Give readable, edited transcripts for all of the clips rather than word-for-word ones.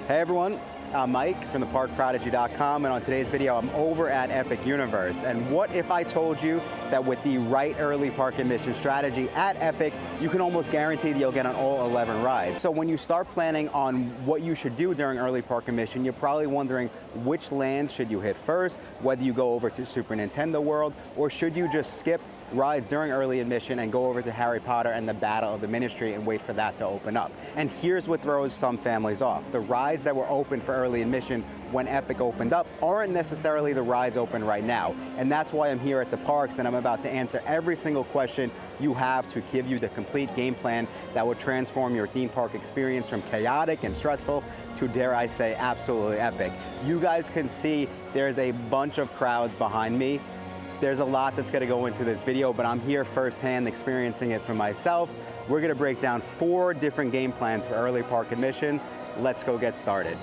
Hey everyone, I'm Mike from theparkprodigy.com, and on today's video I'm over at Epic Universe. And what if I told you that with the right early park admission strategy at Epic, you can almost guarantee that you'll get on all 11 rides. So when you start planning on what you should do during early park admission, you're probably wondering which land should you hit first, whether you go over to Super Nintendo World, or should you just skip rides during early admission and go over to Harry Potter and the Battle of the Ministry and wait for that to open up. And here's what throws some families off. The rides that were open for early admission when Epic opened up aren't necessarily the rides open right now. And that's why I'm here at the parks, and I'm about to answer every single question you have to give you the complete game plan that will transform your theme park experience from chaotic and stressful to, dare I say, absolutely epic. You guys can see there's a bunch of crowds behind me. There's a lot that's going to go into this video, but I'm here firsthand experiencing it for myself. We're going to break down 4 different game plans for early park admission. Let's go get started.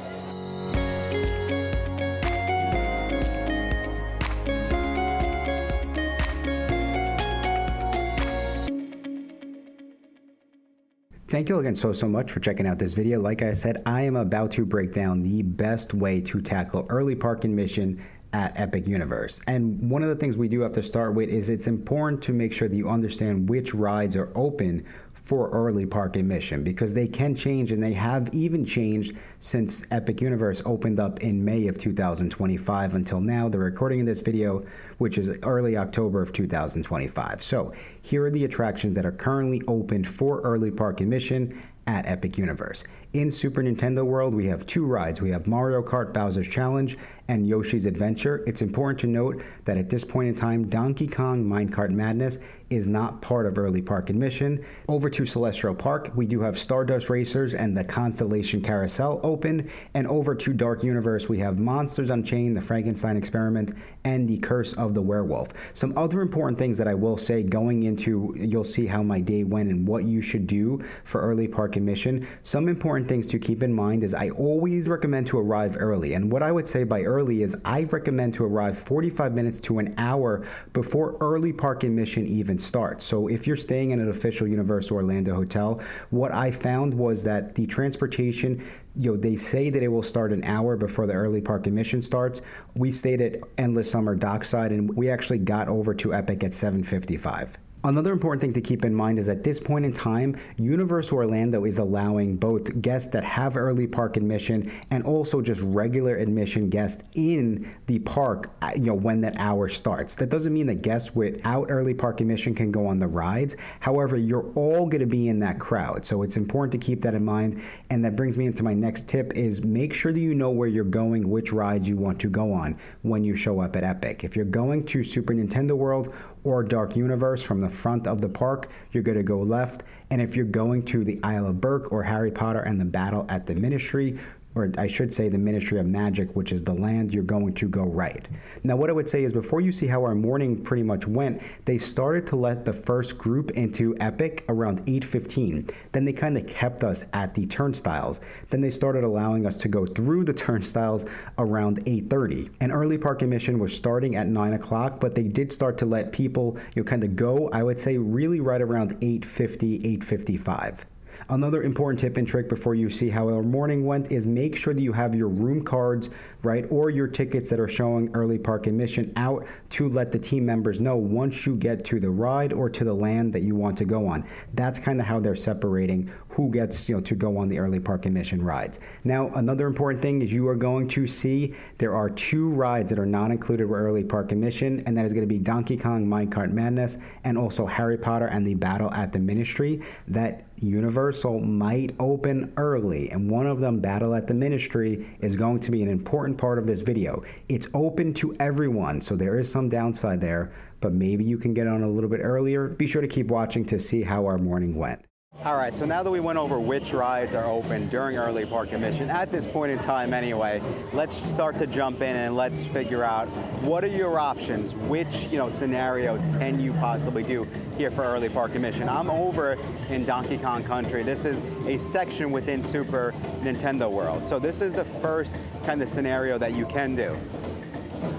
Thank you again so much for checking out this video. Like I said, I am about to break down the best way to tackle early park admission at Epic Universe. And one of the things we do have to start with is it's important to make sure that you understand which rides are open for early park admission, because they can change, and they have even changed since Epic Universe opened up in May of 2025 until now, the recording of this video, which is early October of 2025. So here are the attractions that are currently open for early park admission at Epic Universe. In Super Nintendo World, we have 2 rides. We have Mario Kart Bowser's Challenge and Yoshi's Adventure. It's important to note that at this point in time, Donkey Kong Minecart Madness is not part of early park admission. Over to Celestial Park, we do have Stardust Racers and the Constellation Carousel open. And over to Dark Universe, we have Monsters Unchained, the Frankenstein Experiment, and the Curse of the Werewolf. Some other important things that I will say going into, you'll see how my day went and what you should do for early park admission. Some important things to keep in mind is I always recommend to arrive early. And what I would say by early is I recommend to arrive 45 minutes to an hour before early park admission even starts. So if you're staying in an official Universal Orlando hotel, what I found was that the transportation, they say that it will start an hour before the early park admission starts. We stayed at Endless Summer Dockside, and we actually got over to Epic at 7:55. Another important thing to keep in mind is at this point in time, Universal Orlando is allowing both guests that have early park admission and also just regular admission guests in the park, when that hour starts. That doesn't mean that guests without early park admission can go on the rides. However, you're all going to be in that crowd. So it's important to keep that in mind. And that brings me into my next tip is make sure that you know where you're going, which rides you want to go on when you show up at Epic. If you're going to Super Nintendo World or Dark Universe from the front of the park, you're going to go left. And if you're going to the Isle of Berk or Harry Potter and the Battle at the Ministry, or I should say the Ministry of Magic, which is the land, you're going to go right. Now what I would say is before you see how our morning pretty much went, they started to let the first group into Epic around 8:15. Then they kind of kept us at the turnstiles. Then they started allowing us to go through the turnstiles around 8:30. And early park admission was starting at 9 o'clock, but they did start to let people kind of go, I would say really right around 8:50, 8:55. Another important tip and trick before you see how our morning went is make sure that you have your room cards, right, or your tickets that are showing early park admission out to let the team members know once you get to the ride or to the land that you want to go on. That's kind of how they're separating who gets to go on the early park admission rides. Now, another important thing is you are going to see there are 2 rides that are not included with early park admission, and that is going to be Donkey Kong Minecart Madness and also Harry Potter and the Battle at the Ministry that Universal might open early, and one of them, Battle at the Ministry, is going to be an important part of this video. It's open to everyone, so there is some downside there, but maybe you can get on a little bit earlier. Be sure to keep watching to see how our morning went. All right, so now that we went over which rides are open during early park admission, at this point in time anyway, let's start to jump in and let's figure out what are your options, which scenarios can you possibly do here for early park admission. I'm over in Donkey Kong Country. This is a section within Super Nintendo World. So this is the first kind of scenario that you can do.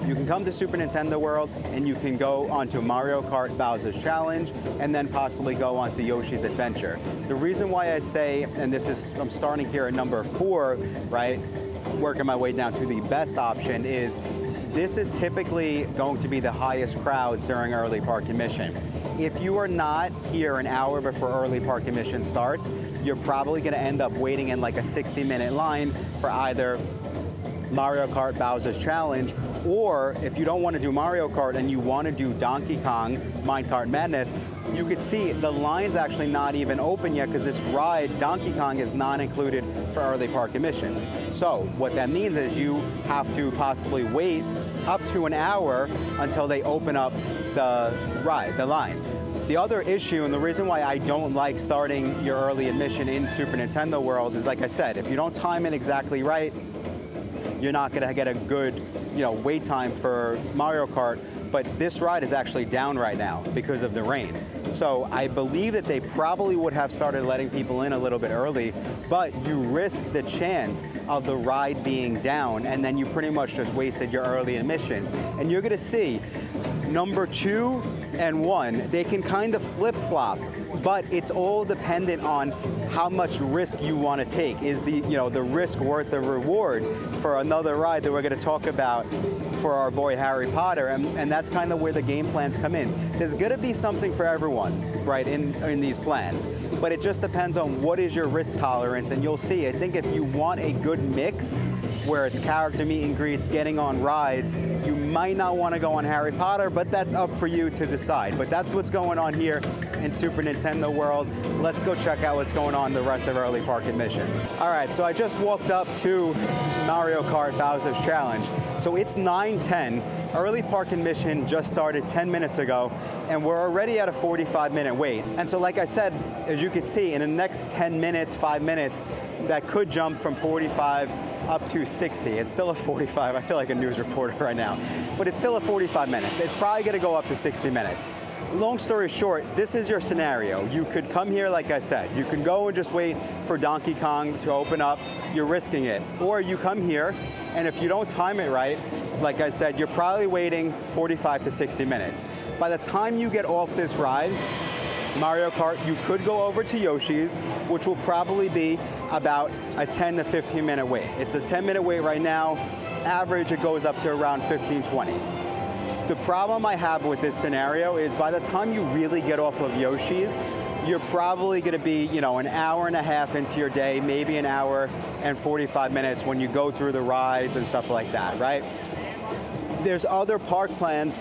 You can come to Super Nintendo World and you can go onto Mario Kart Bowser's Challenge and then possibly go onto Yoshi's Adventure. The reason why I say, and this is, I'm starting here at number 4, right, working my way down to the best option, is this is typically going to be the highest crowds during early park admission. If you are not here an hour before early park admission starts, you're probably going to end up waiting in like a 60-minute line for either Mario Kart Bowser's Challenge, or if you don't want to do Mario Kart and you want to do Donkey Kong Minecart Madness, you could see the line's actually not even open yet because this ride, Donkey Kong, is not included for early park admission. So what that means is you have to possibly wait up to an hour until they open up the ride, the line. The other issue, and the reason why I don't like starting your early admission in Super Nintendo World is, like I said, if you don't time it exactly right, you're not going to get a good, wait time for Mario Kart. But this ride is actually down right now because of the rain. So I believe that they probably would have started letting people in a little bit early, but you risk the chance of the ride being down, and then you pretty much just wasted your early admission. And you're gonna see number 2 and 1, they can kind of flip-flop, but it's all dependent on how much risk you want to take. Is the risk worth the reward for another ride that we're going to talk about for our boy Harry Potter? And that's kind of where the game plans come in. There's going to be something for everyone, right, in these plans, but it just depends on what is your risk tolerance. And you'll see, I think if you want a good mix where it's character meet and greets, getting on rides, you might not want to go on Harry Potter, but that's up for you to decide. But that's what's going on here in Super Nintendo World. Let's go check out what's going on in the rest of early park admission. All right, so I just walked up to Mario Kart Bowser's Challenge. So it's 9:10. Early park admission just started 10 minutes ago, and we're already at a 45-minute wait. And so like I said, as you can see, in the next 10 minutes, 5 minutes, that could jump from 45 up to 60. It's still a 45. I feel like a news reporter right now. But it's still a 45 minutes. It's probably going to go up to 60 minutes. Long story short, this is your scenario. You could come here, like I said. You can go and just wait for Donkey Kong to open up. You're risking it. Or you come here, and if you don't time it right, like I said, you're probably waiting 45 to 60 minutes. By the time you get off this ride, Mario Kart, you could go over to Yoshi's, which will probably be about a 10 to 15 minute wait. It's a 10-minute wait right now. Average, it goes up to around 15, 20. The problem I have with this scenario is by the time you really get off of Yoshi's, you're probably going to be, an hour and a half into your day, maybe an hour and 45 minutes when you go through the rides and stuff like that, right? There's other park plans,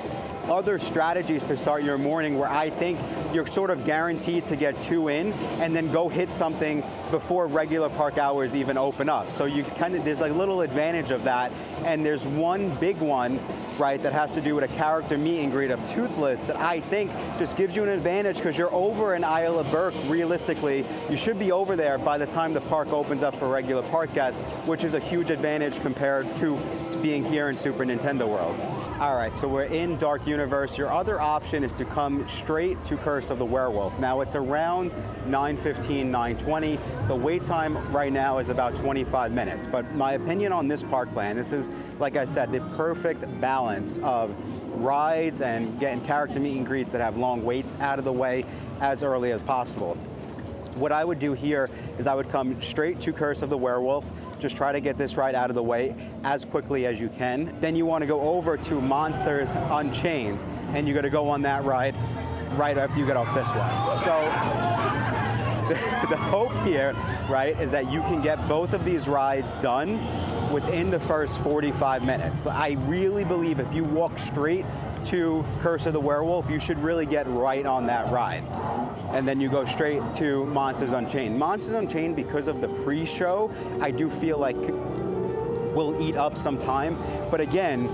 other strategies to start your morning where I think you're sort of guaranteed to get 2 in and then go hit something before regular park hours even open up. So you there's a little advantage of that. And there's one big one, right, that has to do with a character meet and greet of Toothless that I think just gives you an advantage because you're over in Isle of Berk. Realistically, you should be over there by the time the park opens up for regular park guests, which is a huge advantage compared to being here in Super Nintendo World. All right, so we're in Dark Universe. Your other option is to come straight to Curse of the Werewolf. Now it's around 9:15, 9:20. The wait time right now is about 25 minutes. But my opinion on this park plan, this is, like I said, the perfect balance of rides and getting character meet and greets that have long waits out of the way as early as possible. What I would do here is I would come straight to Curse of the Werewolf, just try to get this ride out of the way as quickly as you can. Then you want to go over to Monsters Unchained, and you're going to go on that ride right after you get off this one. So the hope here, right, is that you can get both of these rides done within the first 45 minutes. I really believe if you walk straight to Curse of the Werewolf, you should really get right on that ride. And then you go straight to Monsters Unchained. Monsters Unchained, because of the pre-show, I do feel like will eat up some time. But again,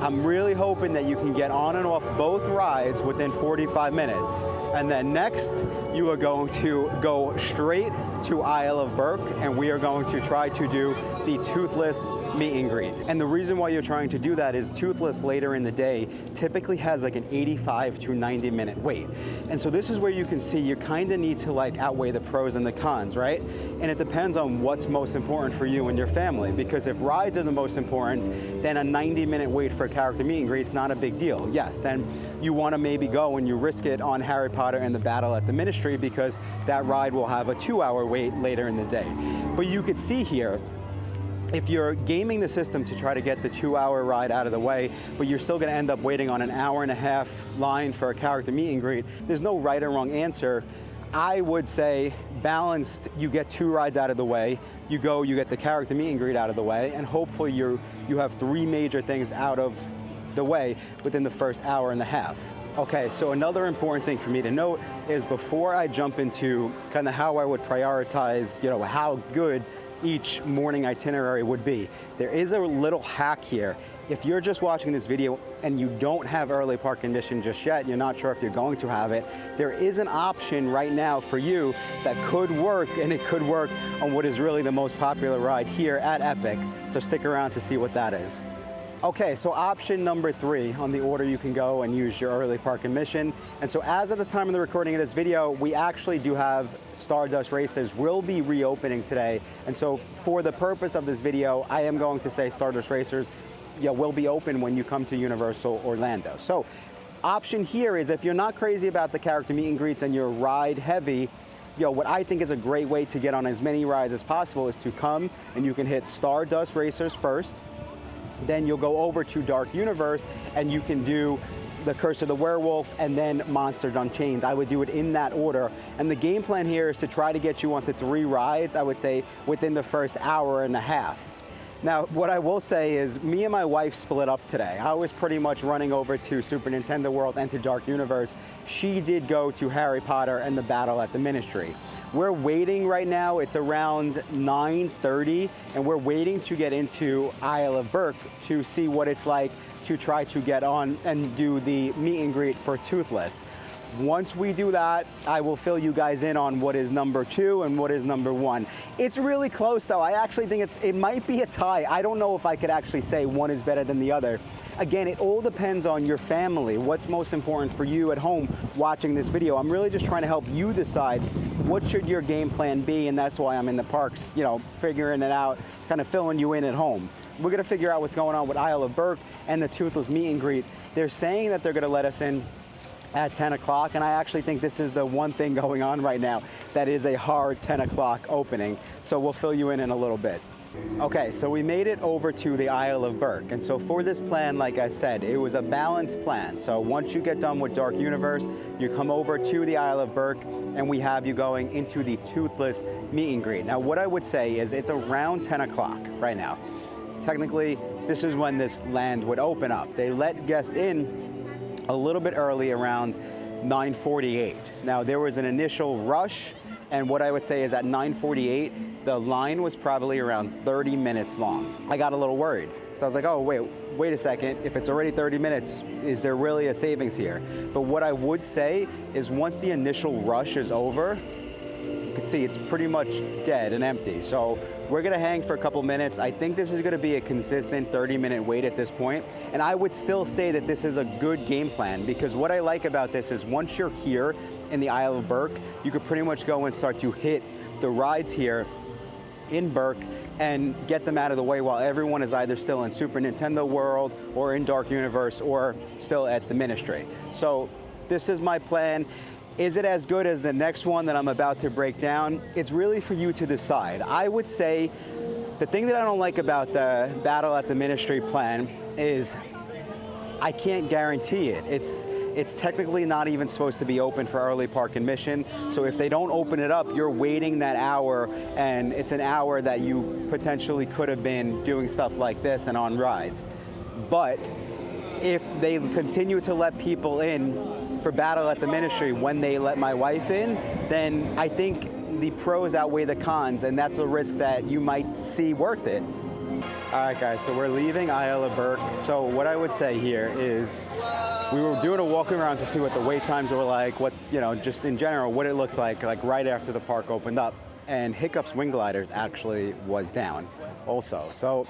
I'm really hoping that you can get on and off both rides within 45 minutes. And then next, you are going to go straight to Isle of Burke, and we are going to try to do the Toothless meet and greet. And the reason why you're trying to do that is Toothless later in the day typically has like an 85 to 90 minute wait. And so this is where you can see you kind of need to like outweigh the pros and the cons, right? And it depends on what's most important for you and your family, because if rides are the most important, then a 90-minute wait for a character meet and greet is not a big deal. Yes, then you want to maybe go and you risk it on Harry Potter and the Battle at the Ministry, because that ride will have a 2-hour wait later in the day. But you could see here, if you're gaming the system to try to get the 2-hour ride out of the way, but you're still going to end up waiting on an 1.5-hour line for a character meet and greet, there's no right or wrong answer. I would say balanced, you get 2 rides out of the way, you go, you get the character meet and greet out of the way, and hopefully you have 3 major things out of the way within the first 1.5 hours. Okay, so another important thing for me to note is before I jump into kind of how I would prioritize, how good each morning itinerary would be, there is a little hack here. If you're just watching this video and you don't have early park admission just yet, you're not sure if you're going to have it, there is an option right now for you that could work, and it could work on what is really the most popular ride here at Epic. So stick around to see what that is. Okay, so option number 3 on the order you can go and use your early park admission. And so as of the time of the recording of this video, we actually do have Stardust Racers will be reopening today. And so for the purpose of this video, I am going to say Stardust Racers will be open when you come to Universal Orlando. So option here is if you're not crazy about the character meet and greets and you're ride heavy, what I think is a great way to get on as many rides as possible is to come and you can hit Stardust Racers first. Then you'll go over to Dark Universe and you can do the Curse of the Werewolf and then Monsters Unchained. I would do it in that order. And the game plan here is to try to get you onto 3 rides, I would say, within the first 1.5 hours. Now, what I will say is me and my wife split up today. I was pretty much running over to Super Nintendo World and to Dark Universe. She did go to Harry Potter and the Battle at the Ministry. We're waiting right now, it's around 9:30, and we're waiting to get into Isle of Burke to see what it's like to try to get on and do the meet and greet for Toothless. Once we do that, I will fill you guys in on what is number 2 and what is number 1. It's really close though. I actually think it might be a tie. I don't know if I could actually say one is better than the other. Again, it all depends on your family. What's most important for you at home watching this video? I'm really just trying to help you decide what should your game plan be, and that's why I'm in the parks, figuring it out, kind of filling you in at home. We're gonna figure out what's going on with Isle of Burke and the Toothless meet and greet. They're saying that they're gonna let us in at 10 o'clock, and I actually think this is the one thing going on right now that is a hard 10 o'clock opening, so we'll fill you in a little bit. Okay, so we made it over to the Isle of Burke, and so for this plan, like I said, it was a balanced plan. So once you get done with Dark Universe, you come over to the Isle of Burke, and we have you going into the Toothless meet and greet. Now, what I would say is it's around 10 o'clock right now. Technically, this is when this land would open up. They let guests in a little bit early, around 9:48. Now, there was an initial rush, and what I would say is at 9:48, the line was probably around 30 minutes long. I got a little worried. So I was like, oh, wait a second. If it's already 30 minutes, is there really a savings here? But what I would say is once the initial rush is over, you can see it's pretty much dead and empty. So we're gonna hang for a couple minutes. I think this is gonna be a consistent 30-minute wait at this point. And I would still say that this is a good game plan, because what I like about this is once you're here in the Isle of Burke, you could pretty much go and start to hit the rides here in Burke and get them out of the way while everyone is either still in Super Nintendo World or in Dark Universe or still at the Ministry. So this is my plan. Is it as good as the next one that I'm about to break down? It's really for you to decide. I would say the thing that I don't like about the Battle at the Ministry plan is I can't guarantee it. It's technically not even supposed to be open for early park admission. So if they don't open it up, you're waiting that hour, and it's an hour that you potentially could have been doing stuff like this and on rides. But if they continue to let people in for Battle at the Ministry when they let my wife in, then I think the pros outweigh the cons, and that's a risk that you might see worth it. All right, guys, so we're leaving Isle of Burke. So what I would say here is we were doing a walk around to see what the wait times were like, what, just in general, what it looked like right after the park opened up. and Hiccup Swing Gliders actually was down also. So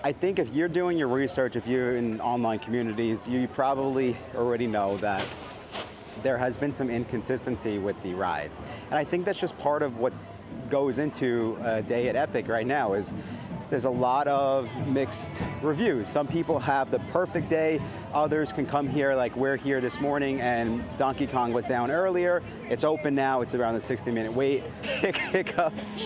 I think if you're doing your research, if you're in online communities, you probably already know that there has been some inconsistency with the rides. And I think that's just part of what goes into a day at Epic right now is there's a lot of mixed reviews. Some people have the perfect day. Others can come here like we're here this morning and Donkey Kong was down earlier. It's open now. It's around the 60-minute wait. Hiccups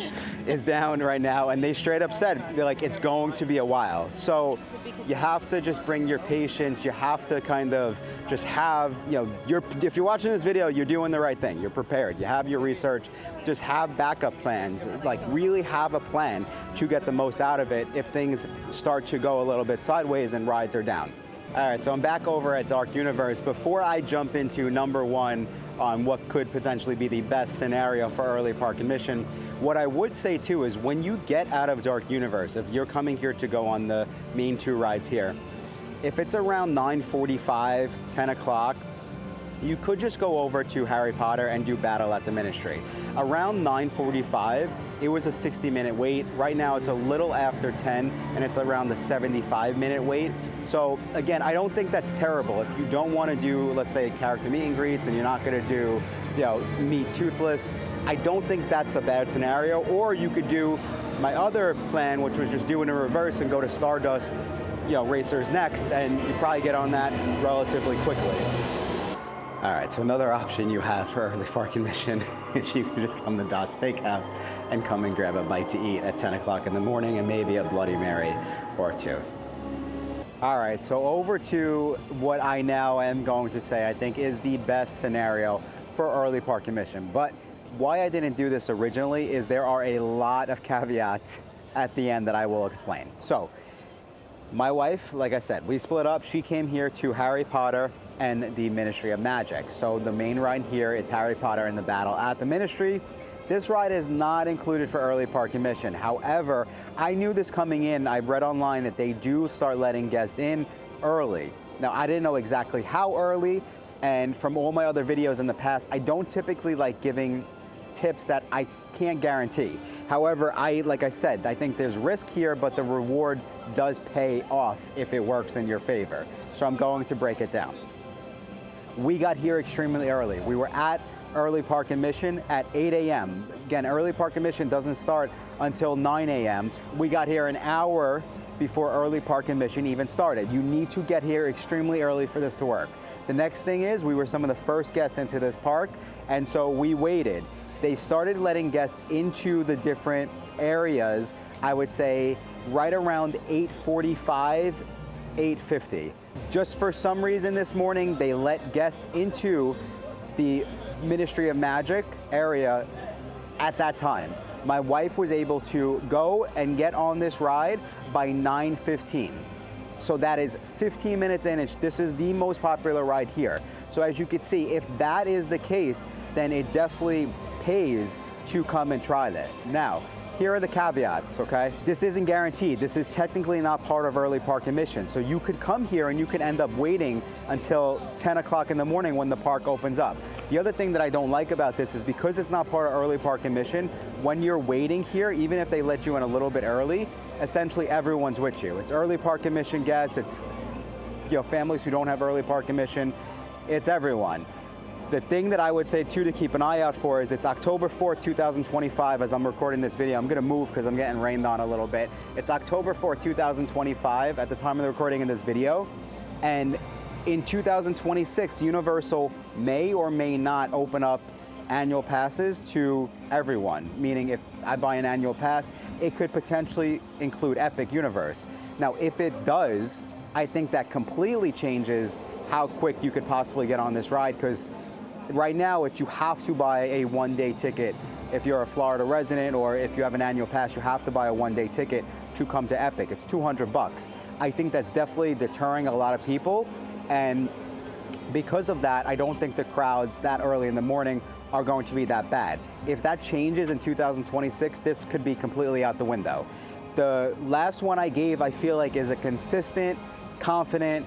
is down right now. And they straight up said, they're like, it's going to be a while. So you have to just bring your patience. You have to kind of just have, if you're watching this video, you're doing the right thing. You're prepared. You have your research. Just have backup plans. Like really have a plan to get the most out of it if things start to go a little bit sideways and rides are down. All right, so I'm back over at Dark Universe. Before I jump into number one on what could potentially be the best scenario for early park admission, what I would say too is when you get out of Dark Universe, if you're coming here to go on the main two rides here, if it's around 9:45, 10 o'clock, you could just go over to Harry Potter and do Battle at the Ministry. Around 9:45, it was a 60-minute wait. Right now it's a little after 10 and it's around the 75-minute wait. So again, I don't think that's terrible. If you don't want to do, let's say, character meet and greets and you're not going to do, meet Toothless, I don't think that's a bad scenario. Or you could do my other plan, which was just do it in reverse and go to Stardust, Racers next, and you probably get on that relatively quickly. All right, so another option you have for early park admission is you can just come to Dot Steakhouse and come and grab a bite to eat at 10 o'clock in the morning and maybe a Bloody Mary or two. All right, so over to what I now am going to say I think is the best scenario for early park admission. But why I didn't do this originally is there are a lot of caveats at the end that I will explain. So my wife, like I said, we split up. She came here to Harry Potter and the Ministry of Magic. So the main ride here is Harry Potter and the Battle at the Ministry. This ride is not included for early park admission. However, I knew this coming in. I read online that they do start letting guests in early. Now, I didn't know exactly how early, and from all my other videos in the past, I don't typically like giving tips that I can't guarantee. However, like I said, I think there's risk here, but the reward does pay off if it works in your favor. So I'm going to break it down. We got here extremely early. We were at early park admission at 8 a.m. Again, early park admission doesn't start until 9 a.m. We got here an hour before early park admission even started. You need to get here extremely early for this to work. The next thing is we were some of the first guests into this park, and so we waited. They started letting guests into the different areas, I would say, right around 8:45, 8:50. Just for some reason this morning, they let guests into the Ministry of Magic area at that time. My wife was able to go and get on this ride by 9:15. So that is 15 minutes in, and this is the most popular ride here. So as you can see, if that is the case, then it definitely pays to come and try this. Now, here are the caveats, okay? This isn't guaranteed. This is technically not part of early park admission. So you could come here and you could end up waiting until 10 o'clock in the morning when the park opens up. The other thing that I don't like about this is because it's not part of early park admission, when you're waiting here, even if they let you in a little bit early, essentially everyone's with you. It's early park admission guests, it's families who don't have early park admission, it's everyone. The thing that I would say too to keep an eye out for is it's October 4th, 2025 as I'm recording this video. I'm gonna move because I'm getting rained on a little bit. It's October 4th, 2025 at the time of the recording of this video. And in 2026, Universal may or may not open up annual passes to everyone, meaning if I buy an annual pass, it could potentially include Epic Universe. Now, if it does, I think that completely changes how quick you could possibly get on this ride, because right now, you have to buy a one-day ticket. If you're a Florida resident or if you have an annual pass, you have to buy a one-day ticket to come to Epic. It's $200. I think that's definitely deterring a lot of people. And because of that, I don't think the crowds that early in the morning are going to be that bad. If that changes in 2026, this could be completely out the window. The last one I gave, I feel like, is a consistent, confident,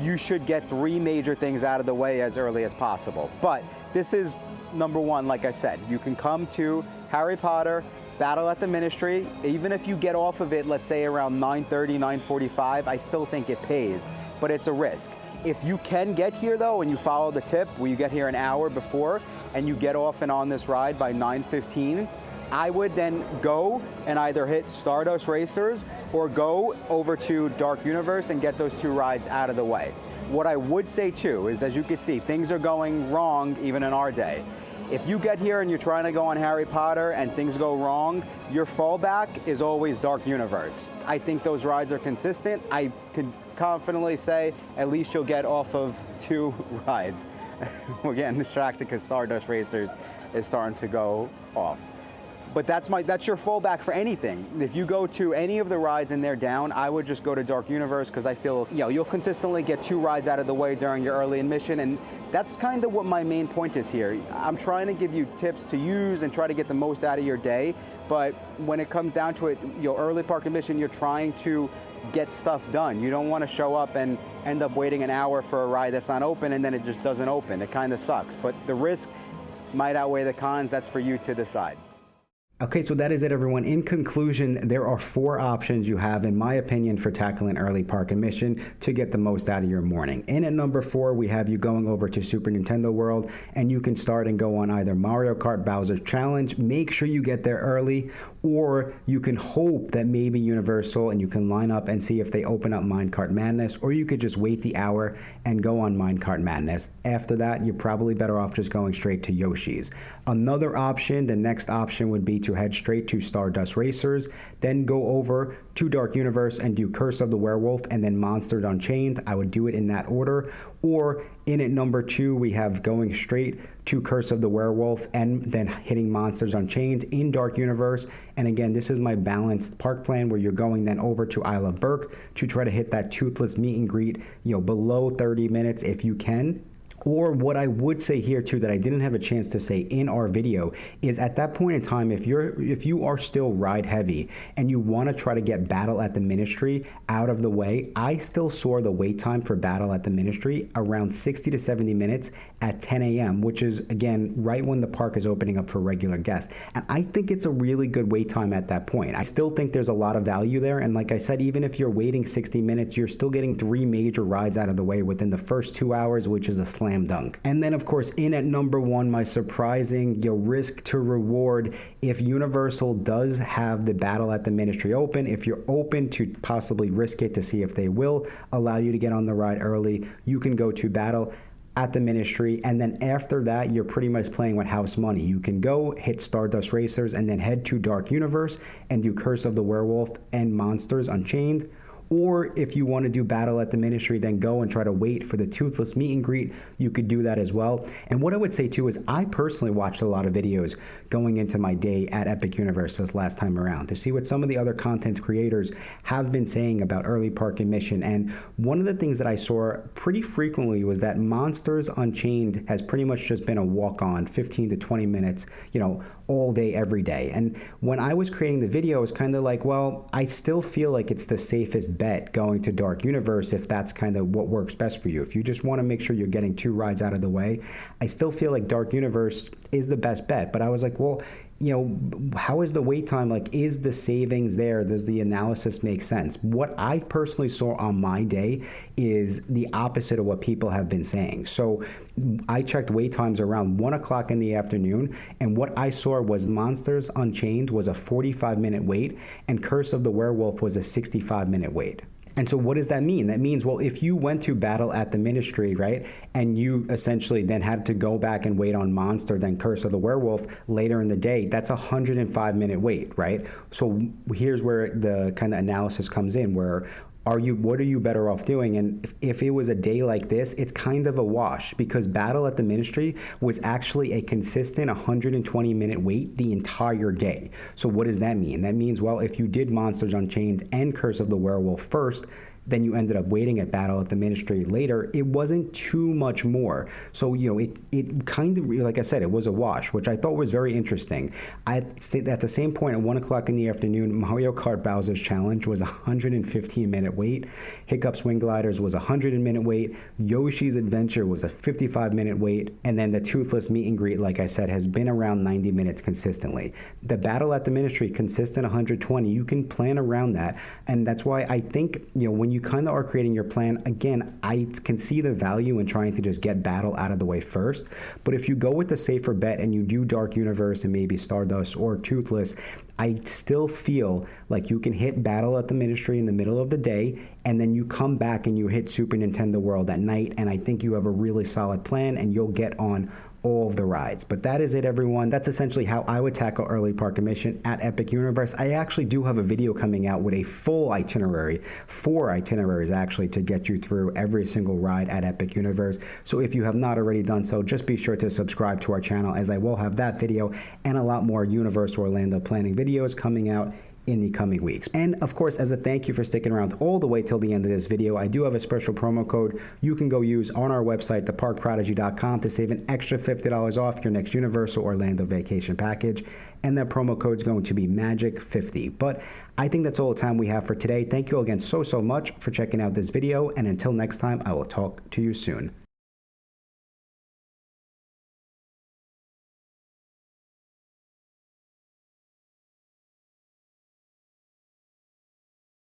you should get 3 major things out of the way as early as possible. But this is number one, like I said, you can come to Harry Potter, Battle at the Ministry. Even if you get off of it, let's say around 9:30, 9:45, I still think it pays, but it's a risk. If you can get here though, and you follow the tip where you get here an hour before and you get off and on this ride by 9:15, I would then go and either hit Stardust Racers or go over to Dark Universe and get those two rides out of the way. What I would say too is, as you can see, things are going wrong even in our day. If you get here and you're trying to go on Harry Potter and things go wrong, your fallback is always Dark Universe. I think those rides are consistent. I can confidently say at least you'll get off of two rides. We're getting distracted because Stardust Racers is starting to go off. But that's your fallback for anything. If you go to any of the rides and they're down, I would just go to Dark Universe because I feel you'll consistently get two rides out of the way during your early admission, and that's kind of what my main point is here. I'm trying to give you tips to use and try to get the most out of your day, but when it comes down to it, your early park admission, you're trying to get stuff done. You don't want to show up and end up waiting an hour for a ride that's not open and then it just doesn't open. It kind of sucks, but the risk might outweigh the cons. That's for you to decide. Okay, so that is it, everyone. In conclusion, there are 4 options you have, in my opinion, for tackling early park admission to get the most out of your morning. In at number 4, we have you going over to Super Nintendo World, and you can start and go on either Mario Kart Bowser's Challenge. Make sure you get there early, or you can hope that maybe Universal, and you can line up and see if they open up Minecart Madness, or you could just wait the hour and go on Minecart Madness. After that, you're probably better off just going straight to Yoshi's. Another option, the next option would be to head straight to Stardust Racers, then go over to Dark Universe and do Curse of the Werewolf and then Monsters Unchained. I would do it in that order. Or in at number 2, we have going straight to Curse of the Werewolf and then hitting Monsters Unchained in Dark Universe. And again, this is my balanced park plan where you're going then over to Isle of Berk to try to hit that Toothless meet and greet, below 30 minutes if you can. Or what I would say here too that I didn't have a chance to say in our video is at that point in time, if you are still ride heavy and you want to try to get Battle at the Ministry out of the way, I still saw the wait time for Battle at the Ministry around 60 to 70 minutes at 10 a.m., which is again right when the park is opening up for regular guests. And I think it's a really good wait time at that point. I still think there's a lot of value there. And like I said, even if you're waiting 60 minutes, you're still getting 3 major rides out of the way within the first 2 hours, which is a slam dunk. And then of course, in at number 1, my surprising risk to reward, if Universal does have the Battle at the Ministry open, if you're open to possibly risk it to see if they will allow you to get on the ride early, you can go to Battle at the Ministry, and then after that you're pretty much playing with house money. You can go hit Stardust Racers and then head to Dark Universe and do Curse of the Werewolf and Monsters Unchained. Or if you want to do Battle at the Ministry, then go and try to wait for the Toothless meet and greet. You could do that as well. And what I would say too is I personally watched a lot of videos going into my day at Epic Universe this last time around to see what some of the other content creators have been saying about early park admission. And one of the things that I saw pretty frequently was that Monsters Unchained has pretty much just been a walk-on 15 to 20 minutes, all day, every day. And when I was creating the video, I was kind of like, well, I still feel like it's the safest bet going to Dark Universe if that's kind of what works best for you. If you just want to make sure you're getting 2 rides out of the way, I still feel like Dark Universe is the best bet. But I was like, well, how is the wait time? Like, is the savings there? Does the analysis make sense? What I personally saw on my day is the opposite of what people have been saying. So I checked wait times around 1 o'clock in the afternoon, and what I saw was Monsters Unchained was a 45-minute wait, and Curse of the Werewolf was a 65-minute wait. And so what does that mean? That means, well, if you went to Battle at the Ministry, right, and you essentially then had to go back and wait on Monster, then Curse of the Werewolf later in the day, that's a 105-minute wait, right? So here's where the kind of analysis comes in, where what are you better off doing? And if it was a day like this, it's kind of a wash, because Battle at the Ministry was actually a consistent 120-minute wait the entire day. So what does that mean? That means, well, if you did Monsters Unchained and Curse of the Werewolf first, then you ended up waiting at Battle at the Ministry later, it wasn't too much more. So, it kind of, like I said, it was a wash, which I thought was very interesting. At the same point, at 1 o'clock in the afternoon, Mario Kart Bowser's Challenge was a 115-minute wait. Hiccup Swing Gliders was a 100-minute wait. Yoshi's Adventure was a 55-minute wait. And then the Toothless Meet and Greet, like I said, has been around 90 minutes consistently. The Battle at the Ministry, consistent 120. You can plan around that. And that's why I think, when you kind of are creating your plan, again, I can see the value in trying to just get Battle out of the way first. But if you go with the safer bet and you do Dark Universe and maybe Stardust or Toothless, I still feel like you can hit Battle at the Ministry in the middle of the day, and then you come back and you hit Super Nintendo World at night, and I think you have a really solid plan, and you'll get on all of the rides. But that is it, everyone. That's essentially how I would tackle early park admission at Epic Universe. I actually do have a video coming out with a full itinerary, 4 itineraries actually, to get you through every single ride at Epic Universe. So if you have not already done so, just be sure to subscribe to our channel, as I will have that video and a lot more Universal Orlando planning videos coming out in the coming weeks. And of course, as a thank you for sticking around all the way till the end of this video, I do have a special promo code you can go use on our website, theparkprodigy.com, to save an extra $50 off your next Universal Orlando vacation package. And that promo code is going to be MAGIC50. But I think that's all the time we have for today. Thank you all again so much for checking out this video. And until next time, I will talk to you soon.